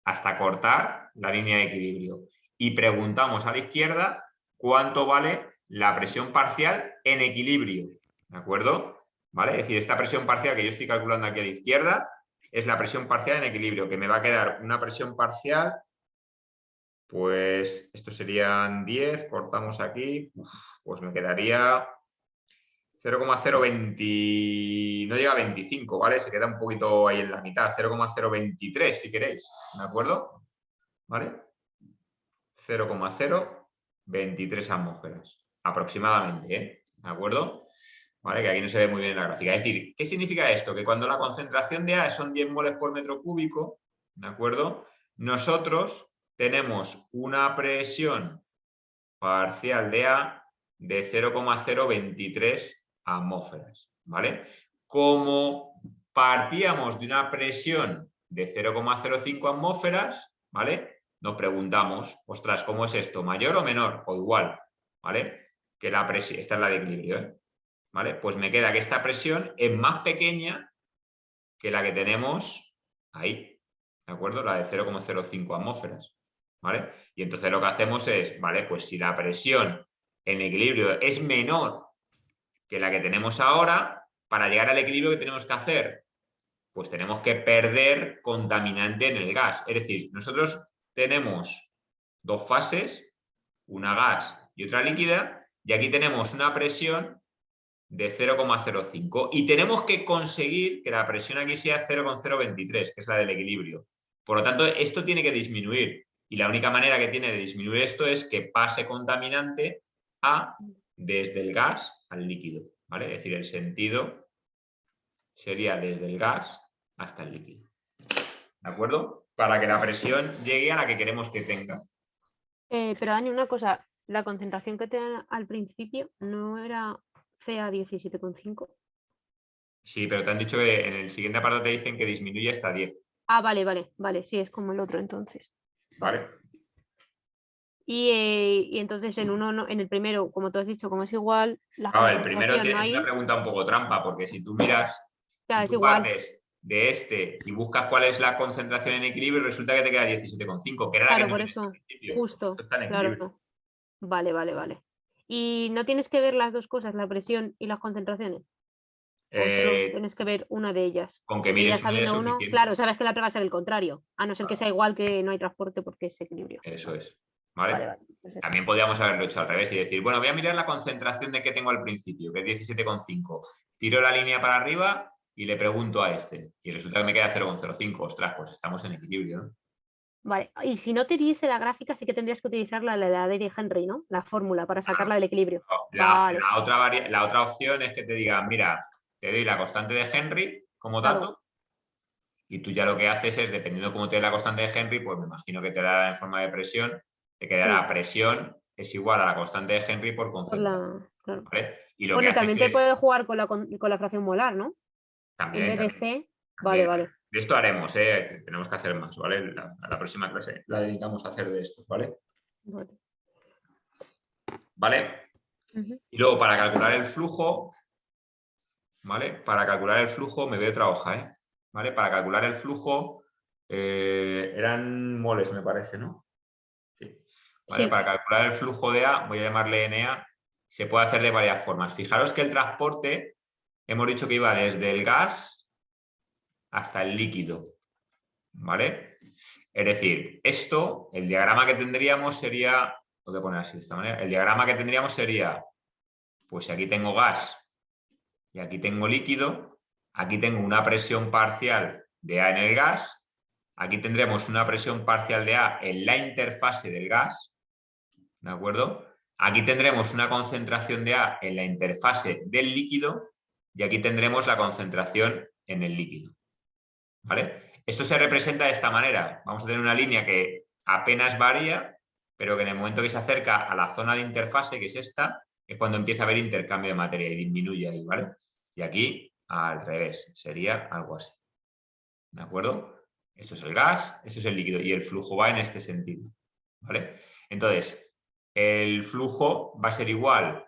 hasta cortar la línea de equilibrio. Y preguntamos a la izquierda cuánto vale la presión parcial en equilibrio. ¿De acuerdo? ¿Vale? Es decir, esta presión parcial que yo estoy calculando aquí a la izquierda es la presión parcial en equilibrio, que me va a quedar una presión parcial, pues esto serían 10, cortamos aquí, pues me quedaría 0,020, no llega a 25, ¿vale? Se queda un poquito ahí en la mitad, 0,023 si queréis, ¿de acuerdo? ¿Vale? 0,023 atmósferas, aproximadamente, ¿eh? ¿De acuerdo? ¿Vale? Que aquí no se ve muy bien en la gráfica. Es decir, ¿qué significa esto? Que cuando la concentración de A son 10 moles por metro cúbico, ¿de acuerdo? Nosotros tenemos una presión parcial de A de 0,023 atmósferas, ¿vale? Como partíamos de una presión de 0,05 atmósferas, ¿vale? Nos preguntamos, ostras, ¿cómo es esto? ¿Mayor o menor? O igual, ¿vale? Que la presión, esta es la de equilibrio, ¿eh? ¿Vale? Pues me queda que esta presión es más pequeña que la que tenemos ahí, ¿de acuerdo? La de 0,05 atmósferas, ¿vale? Y entonces lo que hacemos es, ¿vale? Pues si la presión en equilibrio es menor que la que tenemos ahora, para llegar al equilibrio, ¿qué tenemos que hacer? Pues tenemos que perder contaminante en el gas. Es decir, nosotros tenemos dos fases, una gas y otra líquida, y aquí tenemos una presión de 0,05 y tenemos que conseguir que la presión aquí sea 0,023, que es la del equilibrio. Por lo tanto, esto tiene que disminuir y la única manera que tiene de disminuir esto es que pase contaminante desde el gas al líquido, ¿vale? Es decir, el sentido sería desde el gas hasta el líquido, ¿de acuerdo? Para que la presión llegue a la que queremos que tenga. Pero Dani, una cosa, la concentración que te dan al principio no era CA 17,5. Sí, pero te han dicho que en el siguiente apartado te dicen que disminuye hasta 10. Ah, vale, sí, es como el otro entonces. ¿Vale? Y entonces en uno en el primero, como tú has dicho, como es igual, la Claro, el primero concentración no es una hay, pregunta un poco trampa, porque si tú miras, ya si es tú igual. partes de este y buscas cuál es la concentración en equilibrio, resulta que te queda 17,5, que era la que Claro, tú por tenías al eso, principio. justo, Esto está en equilibrio. claro. Vale. ¿Y no tienes que ver las dos cosas, la presión y las concentraciones? ¿O solo tienes que ver una de ellas? Con que Porque ya mires uno ya es sabiendo uno, suficiente. claro, sabes que la otra va a ser el contrario, a no ser que sea igual, que no hay transporte porque es equilibrio. Eso es. ¿Vale? Vale, perfecto. También podríamos haberlo hecho al revés y decir, bueno, voy a mirar la concentración de que tengo al principio, que es 17,5. Tiro la línea para arriba y le pregunto a este. Y resulta que me queda 0,05. Ostras, pues estamos en equilibrio, ¿no? Vale, y si no te diese la gráfica, sí que tendrías que utilizar la ley de Henry, ¿no? La fórmula para sacarla del equilibrio. Vale, La otra opción es que te digan, mira, te doy la constante de Henry como Claro. dato y tú ya lo que haces es, dependiendo de cómo te dé la constante de Henry, pues me imagino que te dará en forma de presión, te quedará Sí. presión es igual a la constante de Henry por concentración. Claro. ¿Vale? Y lo Bueno, que y también haces te puede jugar con la fracción molar, ¿no? también, En vez de también. C. Vale. De esto haremos, ¿eh? Tenemos que hacer más, ¿vale? La próxima clase la dedicamos a hacer de esto, ¿vale? ¿Vale? Y luego para calcular el flujo, ¿vale? Para calcular el flujo me doy otra hoja, ¿eh? ¿Vale? Para calcular el flujo eran moles, me parece, ¿no? Sí. ¿Vale? Sí. Para calcular el flujo de A, voy a llamarle NA, se puede hacer de varias formas. Fijaros que el transporte, hemos dicho que iba desde el gas hasta el líquido, ¿vale? Es decir, esto, el diagrama que tendríamos sería, lo voy a poner así de esta manera, el diagrama que tendríamos sería, pues si aquí tengo gas y aquí tengo líquido, aquí tengo una presión parcial de A en el gas, aquí tendremos una presión parcial de A en la interfase del gas, ¿de acuerdo? Aquí tendremos una concentración de A en la interfase del líquido y aquí tendremos la concentración en el líquido, ¿vale? Esto se representa de esta manera. Vamos a tener una línea que apenas varía, pero que en el momento que se acerca a la zona de interfase, que es esta, es cuando empieza a haber intercambio de materia y disminuye ahí, ¿vale? Y aquí, al revés, sería algo así, ¿de acuerdo? Esto es el gas, esto es el líquido y el flujo va en este sentido, ¿vale? Entonces, el flujo va a ser igual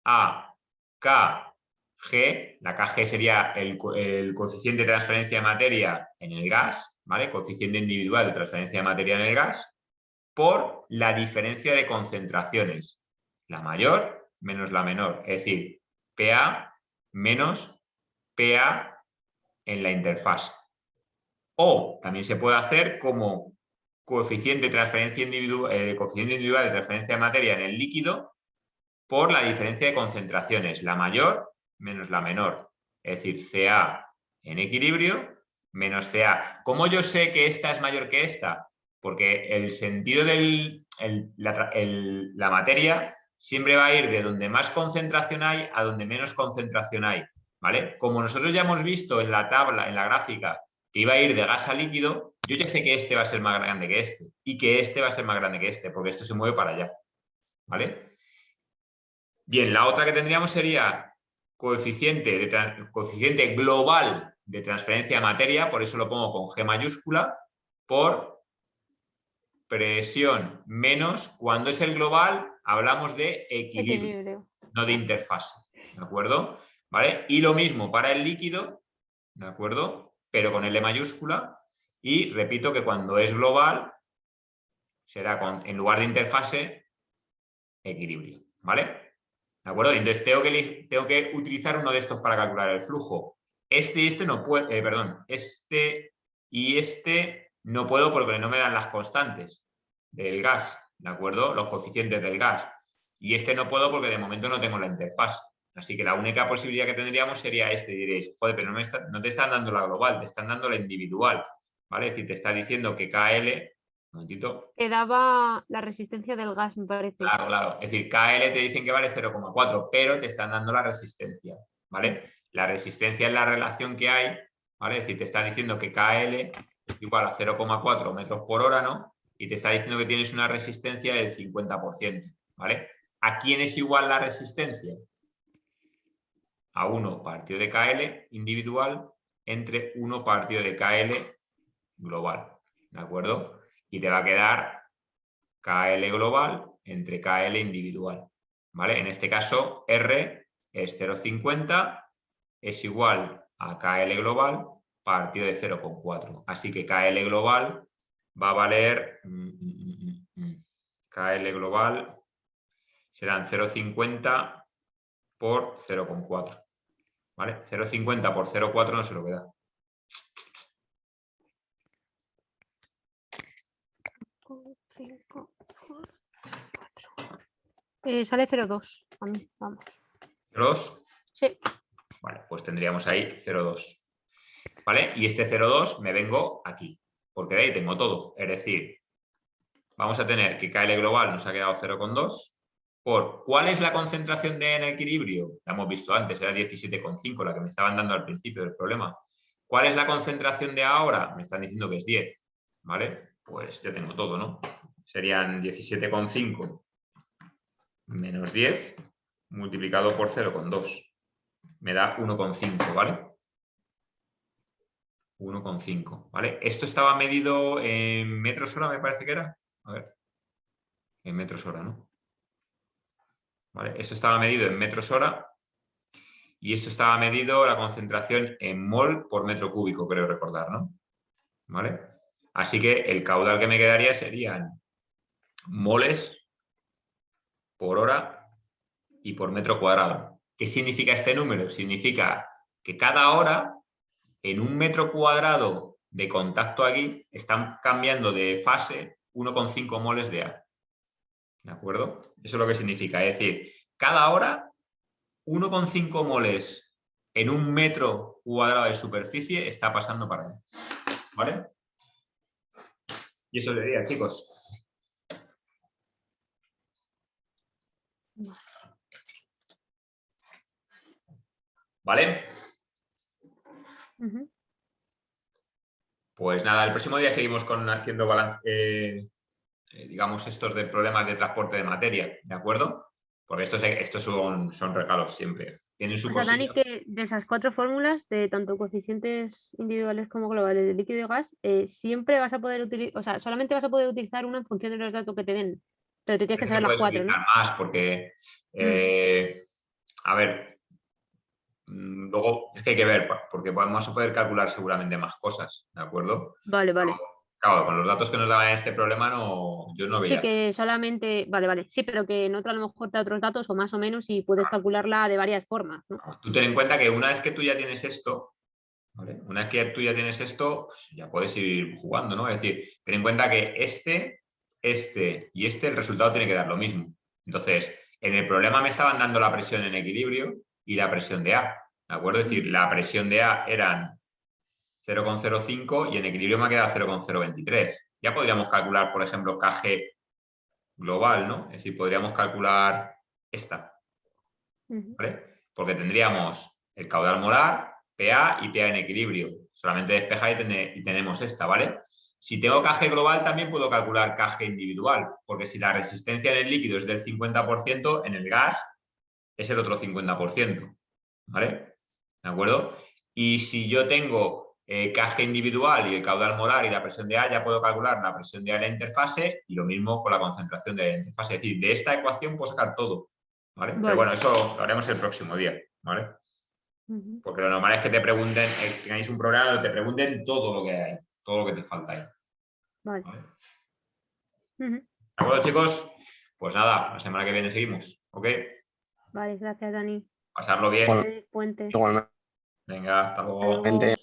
a KG, la KG sería el coeficiente de transferencia de materia en el gas, ¿vale? Coeficiente individual de transferencia de materia en el gas, por la diferencia de concentraciones, la mayor menos la menor, es decir, PA menos PA en la interfaz. O también se puede hacer como coeficiente de transferencia individual, coeficiente individual de transferencia de materia en el líquido por la diferencia de concentraciones, la mayor menos la menor. Es decir, Ca en equilibrio menos Ca. ¿Cómo yo sé que esta es mayor que esta? Porque el sentido de la materia siempre va a ir de donde más concentración hay a donde menos concentración hay, ¿vale? Como nosotros ya hemos visto en la tabla, en la gráfica, que iba a ir de gas a líquido, yo ya sé que este va a ser más grande que este y que este va a ser más grande que este, porque esto se mueve para allá, ¿vale? Bien, la otra que tendríamos sería coeficiente global de transferencia de materia, por eso lo pongo con G mayúscula, por presión menos, cuando es el global, hablamos de equilibrio, no de interfase, ¿de acuerdo? ¿Vale? Y lo mismo para el líquido, ¿de acuerdo? Pero con L mayúscula, y repito que cuando es global, será en lugar de interfase, equilibrio, ¿vale? ¿De acuerdo? Entonces tengo que utilizar uno de estos para calcular el flujo. Este y este no puedo, este y este no puedo porque no me dan las constantes del gas, ¿de acuerdo? Los coeficientes del gas. Y este no puedo porque de momento no tengo la interfaz. Así que la única posibilidad que tendríamos sería este. Y diréis, joder, pero no te están dando la global, te están dando la individual, ¿vale? Es decir, te está diciendo que KL... Un momentito. Te daba la resistencia del gas, me parece. Claro, claro. Es decir, KL te dicen que vale 0,4, pero te están dando la resistencia, ¿vale? La resistencia es la relación que hay, ¿vale? Es decir, te está diciendo que KL es igual a 0,4 metros por hora, ¿no? Y te está diciendo que tienes una resistencia del 50%, ¿vale? ¿A quién es igual la resistencia? A 1 partido de KL individual entre 1 partido de KL global, ¿de acuerdo? Y te va a quedar KL global entre KL individual, ¿vale? En este caso, R es 0,50, es igual a KL global partido de 0,4. Así que KL global va a valer... KL global serán 0,50 por 0,4, ¿vale? 0,50 por 0,4 no se lo queda. Sale 0,2 a mí, vamos. ¿0,2? Sí. Vale, pues tendríamos ahí 0,2. ¿Vale? Y este 0,2 me vengo aquí, porque de ahí tengo todo. Es decir, vamos a tener que KL global nos ha quedado 0,2 por ¿cuál es la concentración de en equilibrio? La hemos visto antes, era 17,5, la que me estaban dando al principio del problema. ¿Cuál es la concentración de ahora? Me están diciendo que es 10, ¿vale? Pues ya tengo todo, ¿no? Serían 17,5 menos 10 multiplicado por 0,2. Me da 1,5, ¿vale? 1,5, ¿vale? Esto estaba medido en metros hora, me parece que era. A ver. En metros hora, ¿no? ¿Vale? Esto estaba medido en metros hora y esto estaba medido la concentración en mol por metro cúbico, creo recordar, ¿no? ¿Vale? Así que el caudal que me quedaría serían moles por hora y por metro cuadrado. ¿Qué significa este número? Significa que cada hora en un metro cuadrado de contacto aquí están cambiando de fase 1,5 moles de A. ¿De acuerdo? Eso es lo que significa. Es decir, cada hora 1,5 moles en un metro cuadrado de superficie está pasando para allá. ¿Vale? Y eso sería, chicos. ¿Vale? Pues nada, el próximo día seguimos haciendo balance, digamos, estos de problemas de transporte de materia, ¿de acuerdo? Porque estos son regalos siempre. Tienen su O sea, Dani, cosilla. que de esas 4 fórmulas, de tanto coeficientes individuales como globales de líquido y gas, siempre vas a poder utilizar, o sea, solamente vas a poder utilizar una en función de los datos que te den. Pero te tienes que No saber las puedes 4, ¿no? utilizar más porque, a ver, luego es que hay que ver, porque vamos a poder calcular seguramente más cosas, ¿de acuerdo? Vale, vale. Claro, con los datos que nos daban en este problema yo no veía. Sí, que solamente, vale. Sí, pero que en otro a lo mejor te da otros datos o más o menos y puedes calcularla de varias formas, ¿no? Tú ten en cuenta que una vez que tú ya tienes esto, ¿vale? Una vez que tú ya tienes esto, pues ya puedes ir jugando, ¿no? Es decir, ten en cuenta que este y el resultado tiene que dar lo mismo. Entonces, en el problema me estaban dando la presión en equilibrio y la presión de A, ¿de acuerdo? Es decir, la presión de A eran 0,05 y en equilibrio me ha quedado 0,023. Ya podríamos calcular, por ejemplo, KG global, ¿no? Es decir, podríamos calcular esta, ¿vale? Porque tendríamos el caudal molar, PA y PA en equilibrio. Solamente despejar y tenemos esta, ¿vale? Si tengo KG global, también puedo calcular KG individual, porque si la resistencia en el líquido es del 50%, en el gas es el otro 50%, ¿vale? ¿De acuerdo? Y si yo tengo KG individual y el caudal molar y la presión de A, ya puedo calcular la presión de A en la interfase y lo mismo con la concentración de la interfase. Es decir, de esta ecuación puedo sacar todo, ¿vale? Pero bueno, eso lo haremos el próximo día, ¿vale? Porque lo normal es que te pregunten, tengáis un programa donde te pregunten todo lo que hay, todo lo que te falta ahí. Vale. ¿De acuerdo, chicos? Pues nada, la semana que viene seguimos, ¿ok? Vale, gracias, Dani. Pasarlo bien. Puente. Igualmente. Venga, hasta luego. Hasta luego.